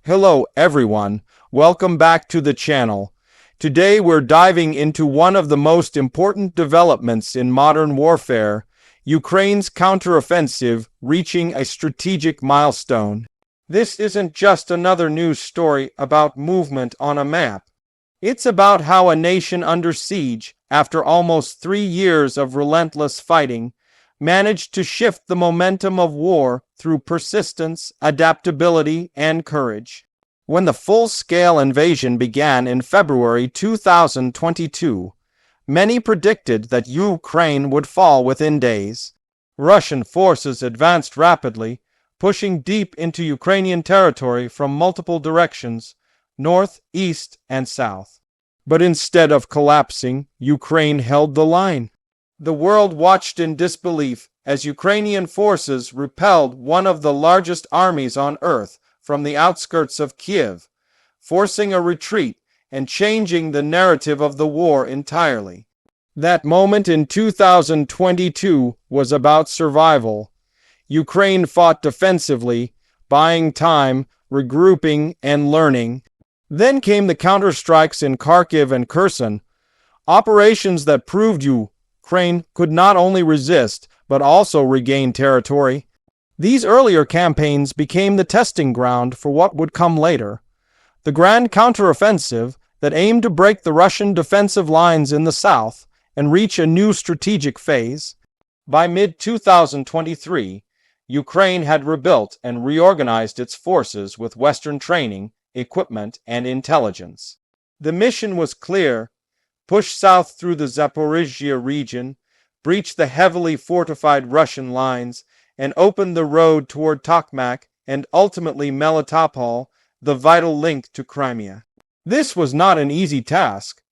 Hello everyone, welcome back to the channel. Today we're diving into one of the most important developments in modern warfare, Ukraine's counteroffensive reaching a strategic milestone. This isn't just another news story about movement on a map. It's about how a nation under siege, after almost 3 years of relentless fighting, managed to shift the momentum of war through persistence, adaptability, and courage. When the full-scale invasion began in February 2022, many predicted that Ukraine would fall within days. Russian forces advanced rapidly, pushing deep into Ukrainian territory from multiple directions, north, east, and south. But instead of collapsing, Ukraine held the line. The world watched in disbelief as Ukrainian forces repelled one of the largest armies on earth from the outskirts of Kiev, forcing a retreat and changing the narrative of the war entirely. That moment in 2022 was about survival. Ukraine fought defensively, buying time, regrouping, and learning. Then came the counterstrikes in Kharkiv and Kherson, operations that proved Ukraine could not only resist, but also regain territory. These earlier campaigns became the testing ground for what would come later, the grand counteroffensive that aimed to break the Russian defensive lines in the south and reach a new strategic phase. By mid-2023, Ukraine had rebuilt and reorganized its forces with Western training, equipment, and intelligence. The mission was clear: push south through the Zaporizhzhia region, breach the heavily fortified Russian lines, and open the road toward Tokmak and ultimately Melitopol, the vital link to Crimea. This was not an easy task.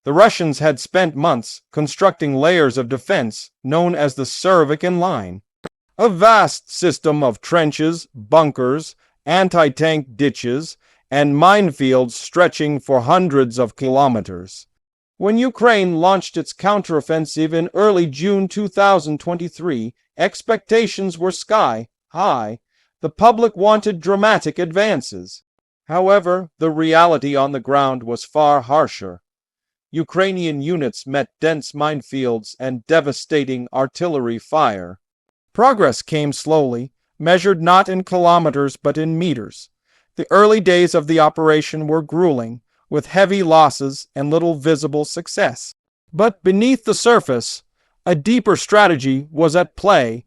The Russians had spent months constructing layers of defense known as the Surovikin Line, a vast system of trenches, bunkers, anti-tank ditches, and minefields stretching for hundreds of kilometers. When Ukraine launched its counteroffensive in early June 2023, expectations were sky high. The public wanted dramatic advances. However, the reality on the ground was far harsher. Ukrainian units met dense minefields and devastating artillery fire. Progress came slowly, measured not in kilometers but in meters. The early days of the operation were grueling, with heavy losses and little visible success. But beneath the surface, a deeper strategy was at play.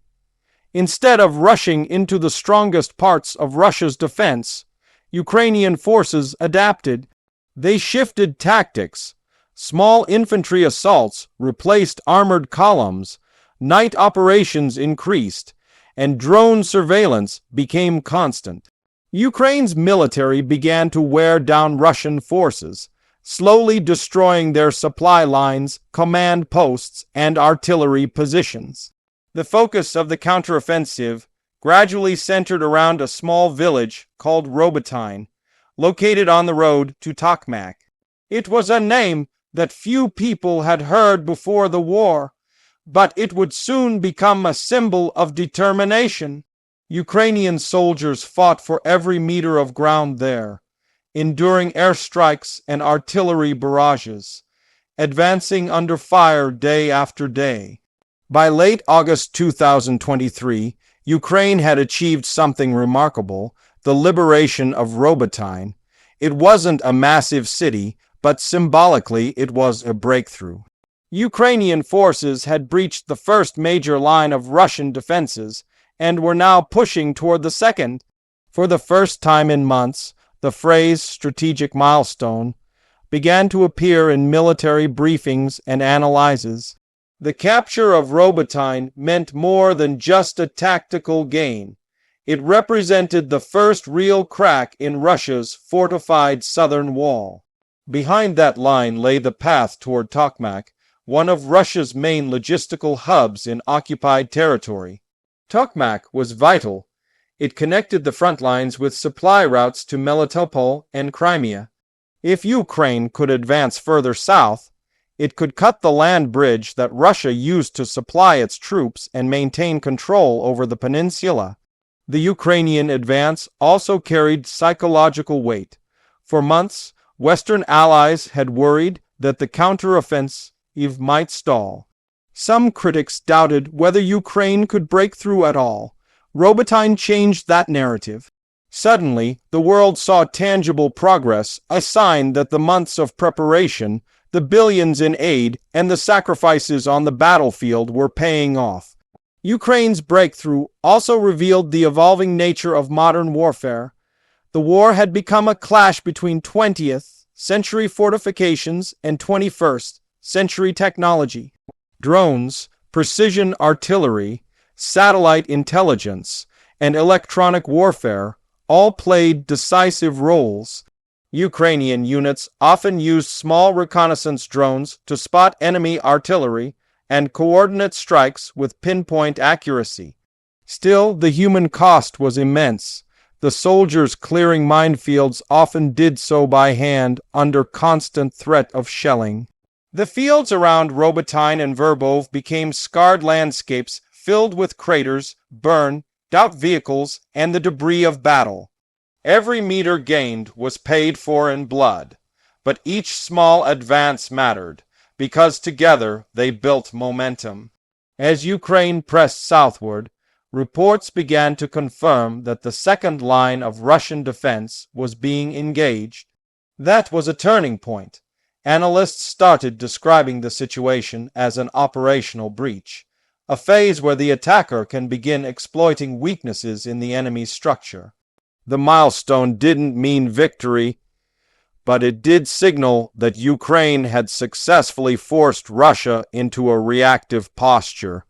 Instead of rushing into the strongest parts of Russia's defense, Ukrainian forces adapted. They shifted tactics. Small infantry assaults replaced armored columns, night operations increased, and drone surveillance became constant. Ukraine's military began to wear down Russian forces, slowly destroying their supply lines, command posts, and artillery positions. The focus of the counteroffensive gradually centered around a small village called Robotyne, located on the road to Tokmak. It was a name that few people had heard before the war, but it would soon become a symbol of determination. Ukrainian soldiers fought for every meter of ground there, enduring airstrikes and artillery barrages, advancing under fire day after day. By late August 2023, Ukraine had achieved something remarkable: the liberation of Robotyne. It wasn't a massive city, but symbolically it was a breakthrough. Ukrainian forces had breached the first major line of Russian defenses and were now pushing toward the second. For the first time in months, the phrase strategic milestone began to appear in military briefings and analyses. The capture of Robotyne meant more than just a tactical gain. It represented the first real crack in Russia's fortified southern wall. Behind that line lay the path toward Tokmak, one of Russia's main logistical hubs in occupied territory. Tokmak was vital. It connected the front lines with supply routes to Melitopol and Crimea. If Ukraine could advance further south, it could cut the land bridge that Russia used to supply its troops and maintain control over the peninsula. The Ukrainian advance also carried psychological weight. For months, Western allies had worried that the counteroffensive might stall. Some critics doubted whether Ukraine could break through at all. Robotyne changed that narrative. Suddenly, the world saw tangible progress, a sign that the months of preparation, the billions in aid, and the sacrifices on the battlefield were paying off. Ukraine's breakthrough also revealed the evolving nature of modern warfare. The war had become a clash between 20th century fortifications and 21st century technology. Drones, precision artillery, satellite intelligence, and electronic warfare all played decisive roles. Ukrainian units often used small reconnaissance drones to spot enemy artillery and coordinate strikes with pinpoint accuracy. Still, the human cost was immense. The soldiers clearing minefields often did so by hand under constant threat of shelling. The fields around Robotyne and Verbov became scarred landscapes filled with craters, burned out vehicles, and the debris of battle. Every meter gained was paid for in blood, but each small advance mattered, because together they built momentum. As Ukraine pressed southward, reports began to confirm that the second line of Russian defense was being engaged. That was a turning point. Analysts started describing the situation as an operational breach, a phase where the attacker can begin exploiting weaknesses in the enemy's structure. The milestone didn't mean victory, but it did signal that Ukraine had successfully forced Russia into a reactive posture.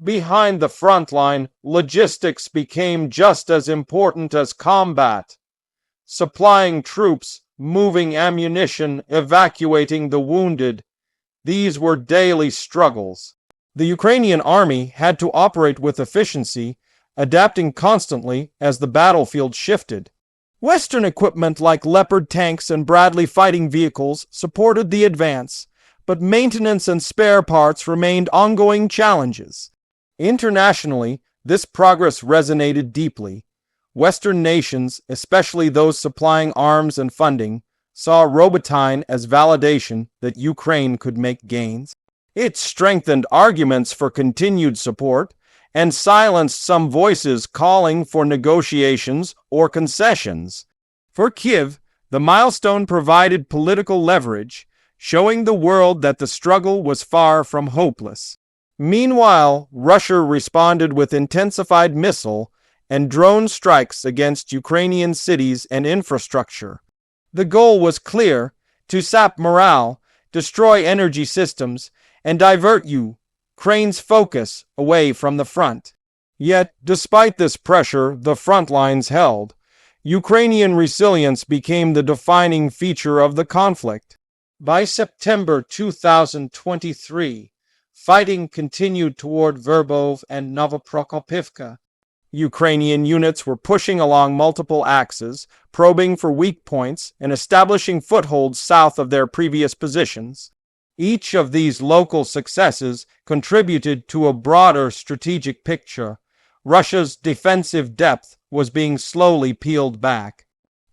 Behind the front line, logistics became just as important as combat. Supplying troops, moving ammunition, evacuating the wounded. These were daily struggles. The Ukrainian army had to operate with efficiency, adapting constantly as the battlefield shifted. Western equipment like Leopard tanks and Bradley fighting vehicles supported the advance, but maintenance and spare parts remained ongoing challenges. Internationally, this progress resonated deeply. Western nations, especially those supplying arms and funding, saw Robotyne as validation that Ukraine could make gains. It strengthened arguments for continued support and silenced some voices calling for negotiations or concessions. For Kiev, the milestone provided political leverage, showing the world that the struggle was far from hopeless. Meanwhile, Russia responded with intensified missile and drone strikes against Ukrainian cities and infrastructure. The goal was clear: to sap morale, destroy energy systems, and divert Ukraine's focus away from the front. Yet, despite this pressure, the front lines held. Ukrainian resilience became the defining feature of the conflict. By September 2023, fighting continued toward Verbov and Novoprokopivka. Ukrainian units were pushing along multiple axes, probing for weak points and establishing footholds south of their previous positions. Each of these local successes contributed to a broader strategic picture. Russia's defensive depth was being slowly peeled back.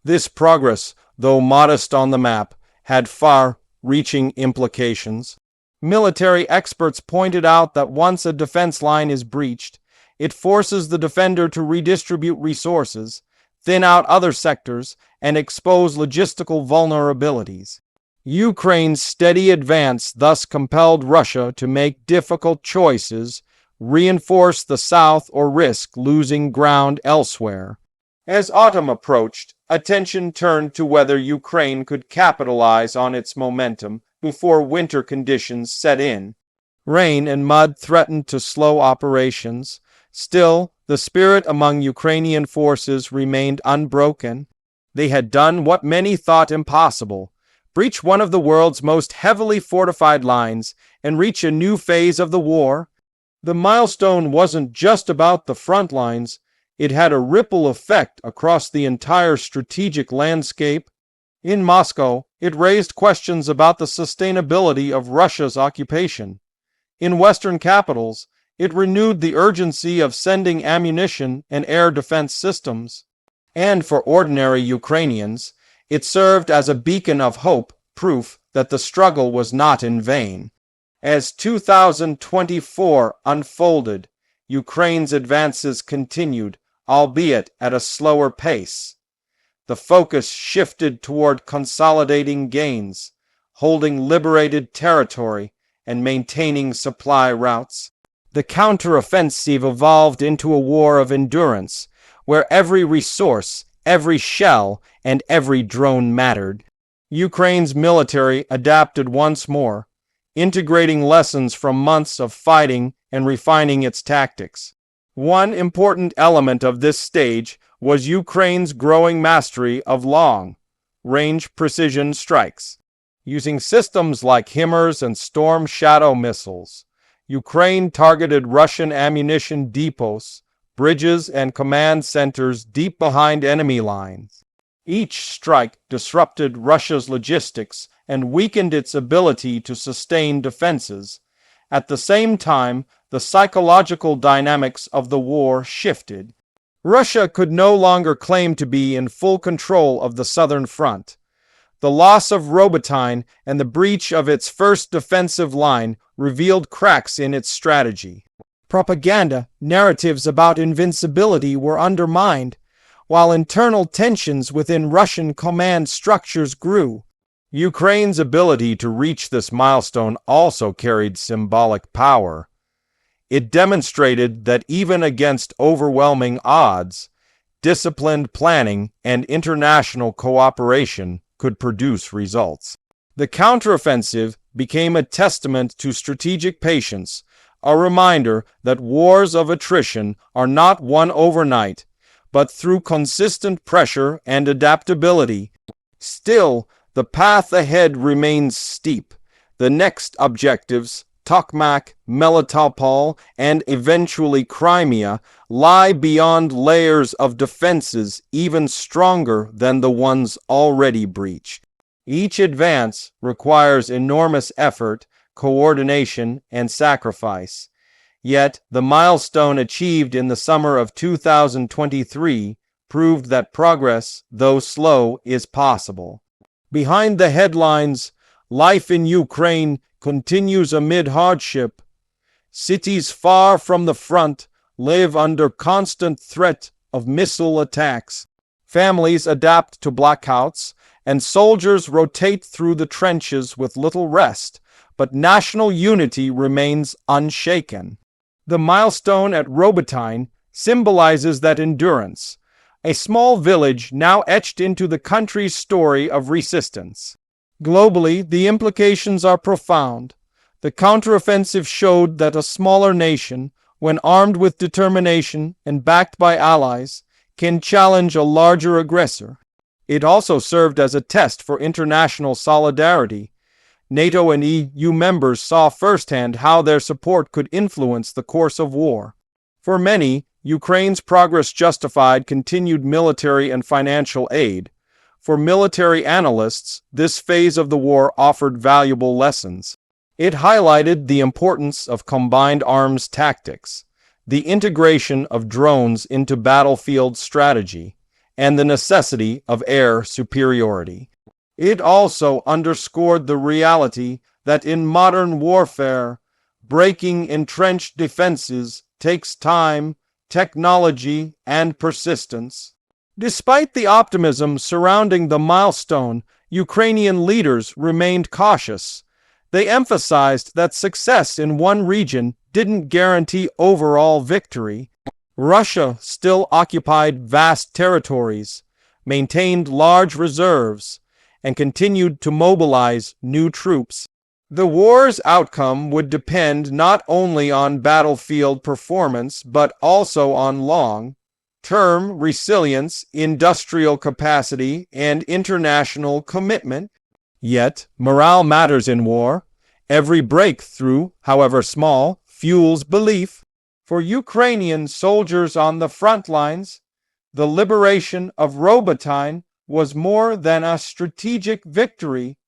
This progress, though modest on the map, had far-reaching implications. Military experts pointed out that once a defense line is breached, it forces the defender to redistribute resources, thin out other sectors, and expose logistical vulnerabilities. Ukraine's steady advance thus compelled Russia to make difficult choices, reinforce the south or risk losing ground elsewhere. As autumn approached, attention turned to whether Ukraine could capitalize on its momentum before winter conditions set in. Rain and mud threatened to slow operations. Still, the spirit among Ukrainian forces remained unbroken. They had done what many thought impossible: breach one of the world's most heavily fortified lines and reach a new phase of the war. The milestone wasn't just about the front lines. It had a ripple effect across the entire strategic landscape. In Moscow, it raised questions about the sustainability of Russia's occupation. In Western capitals, It renewed the urgency of sending ammunition and air defense systems. And for ordinary Ukrainians, it served as a beacon of hope, proof that the struggle was not in vain. As 2024 unfolded, Ukraine's advances continued, albeit at a slower pace. The focus shifted toward consolidating gains, holding liberated territory, and maintaining supply routes. The counteroffensive evolved into a war of endurance, where every resource, every shell, and every drone mattered. Ukraine's military adapted once more, integrating lessons from months of fighting and refining its tactics. One important element of this stage was Ukraine's growing mastery of long-range precision strikes. Using systems like HIMARS and Storm Shadow missiles, Ukraine targeted Russian ammunition depots, bridges, and command centers deep behind enemy lines. Each strike disrupted Russia's logistics and weakened its ability to sustain defenses. At the same time, the psychological dynamics of the war shifted. Russia could no longer claim to be in full control of the southern front. The loss of Robotyne and the breach of its first defensive line revealed cracks in its strategy. Propaganda narratives about invincibility were undermined, while internal tensions within Russian command structures grew. Ukraine's ability to reach this milestone also carried symbolic power. It demonstrated that even against overwhelming odds, disciplined planning and international cooperation could produce results. The counteroffensive became a testament to strategic patience, a reminder that wars of attrition are not won overnight, but through consistent pressure and adaptability. Still, the path ahead remains steep. The next objectives, Tokmak, Melitopol, and eventually Crimea, lie beyond layers of defenses even stronger than the ones already breached. Each advance requires enormous effort, coordination, and sacrifice. Yet, the milestone achieved in the summer of 2023 proved that progress, though slow, is possible. Behind the headlines, life in Ukraine continues amid hardship. Cities far from the front live under constant threat of missile attacks. Families adapt to blackouts, and soldiers rotate through the trenches with little rest, but national unity remains unshaken. The milestone at Robotyne symbolizes that endurance, a small village now etched into the country's story of resistance. Globally, the implications are profound. The counteroffensive showed that a smaller nation, when armed with determination and backed by allies, can challenge a larger aggressor. It also served as a test for international solidarity. NATO and EU members saw firsthand how their support could influence the course of war. For many, Ukraine's progress justified continued military and financial aid. For military analysts, this phase of the war offered valuable lessons. It highlighted the importance of combined arms tactics, the integration of drones into battlefield strategy, and the necessity of air superiority. It also underscored the reality that in modern warfare, breaking entrenched defenses takes time, technology, and persistence. Despite the optimism surrounding the milestone, Ukrainian leaders remained cautious. They emphasized that success in one region didn't guarantee overall victory. Russia still occupied vast territories, maintained large reserves, and continued to mobilize new troops. The war's outcome would depend not only on battlefield performance, but also on long-term resilience, industrial capacity, and international commitment. Yet, morale matters in war. Every breakthrough, however small, fuels belief. For Ukrainian soldiers on the front lines, the liberation of Robotyne was more than a strategic victory.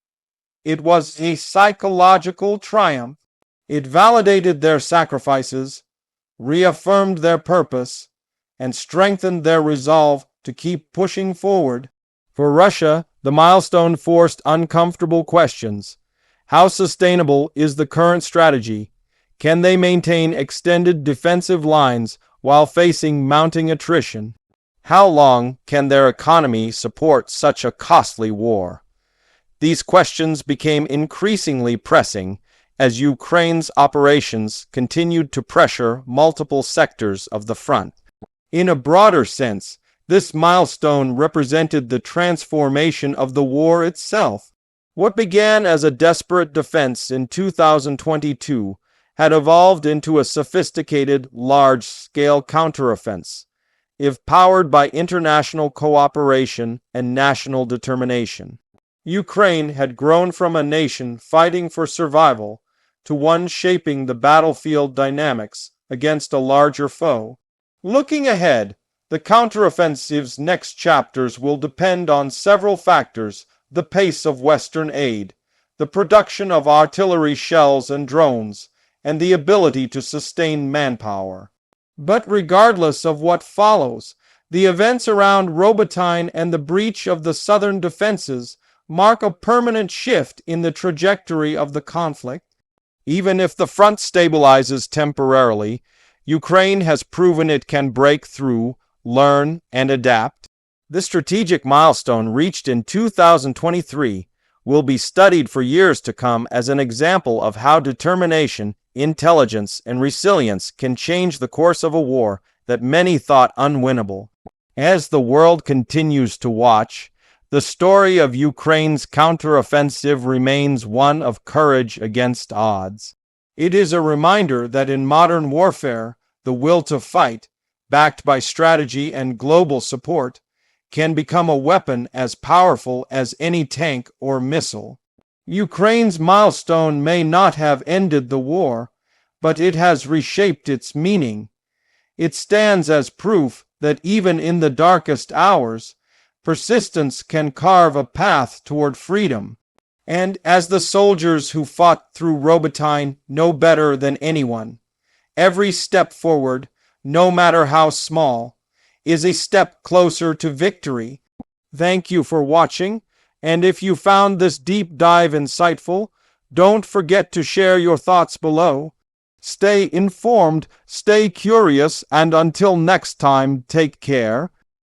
It was a psychological triumph. It validated their sacrifices, reaffirmed their purpose, and strengthened their resolve to keep pushing forward. For Russia, the milestone forced uncomfortable questions. How sustainable is the current strategy? Can they maintain extended defensive lines while facing mounting attrition? How long can their economy support such a costly war? These questions became increasingly pressing as Ukraine's operations continued to pressure multiple sectors of the front. In a broader sense, this milestone represented the transformation of the war itself. What began as a desperate defense in 2022 had evolved into a sophisticated, large-scale counteroffensive, if powered by international cooperation and national determination. Ukraine had grown from a nation fighting for survival to one shaping the battlefield dynamics against a larger foe. Looking ahead, the counteroffensive's next chapters will depend on several factors: the pace of Western aid, the production of artillery shells and drones, and the ability to sustain manpower. But regardless of what follows, the events around Robotyne and the breach of the southern defenses mark a permanent shift in the trajectory of the conflict. Even if the front stabilizes temporarily, Ukraine has proven it can break through, learn, and adapt. This strategic milestone reached in 2023 will be studied for years to come as an example of how determination, intelligence, and resilience can change the course of a war that many thought unwinnable. As the world continues to watch, the story of Ukraine's counteroffensive remains one of courage against odds. It is a reminder that in modern warfare, the will to fight, backed by strategy and global support, can become a weapon as powerful as any tank or missile. Ukraine's milestone may not have ended the war, but it has reshaped its meaning. It stands as proof that even in the darkest hours, persistence can carve a path toward freedom. And as the soldiers who fought through Robotyne know better than anyone, every step forward, no matter how small, is a step closer to victory. Thank you for watching, and if you found this deep dive insightful, don't forget to share your thoughts below. Stay informed, stay curious, and until next time, take care.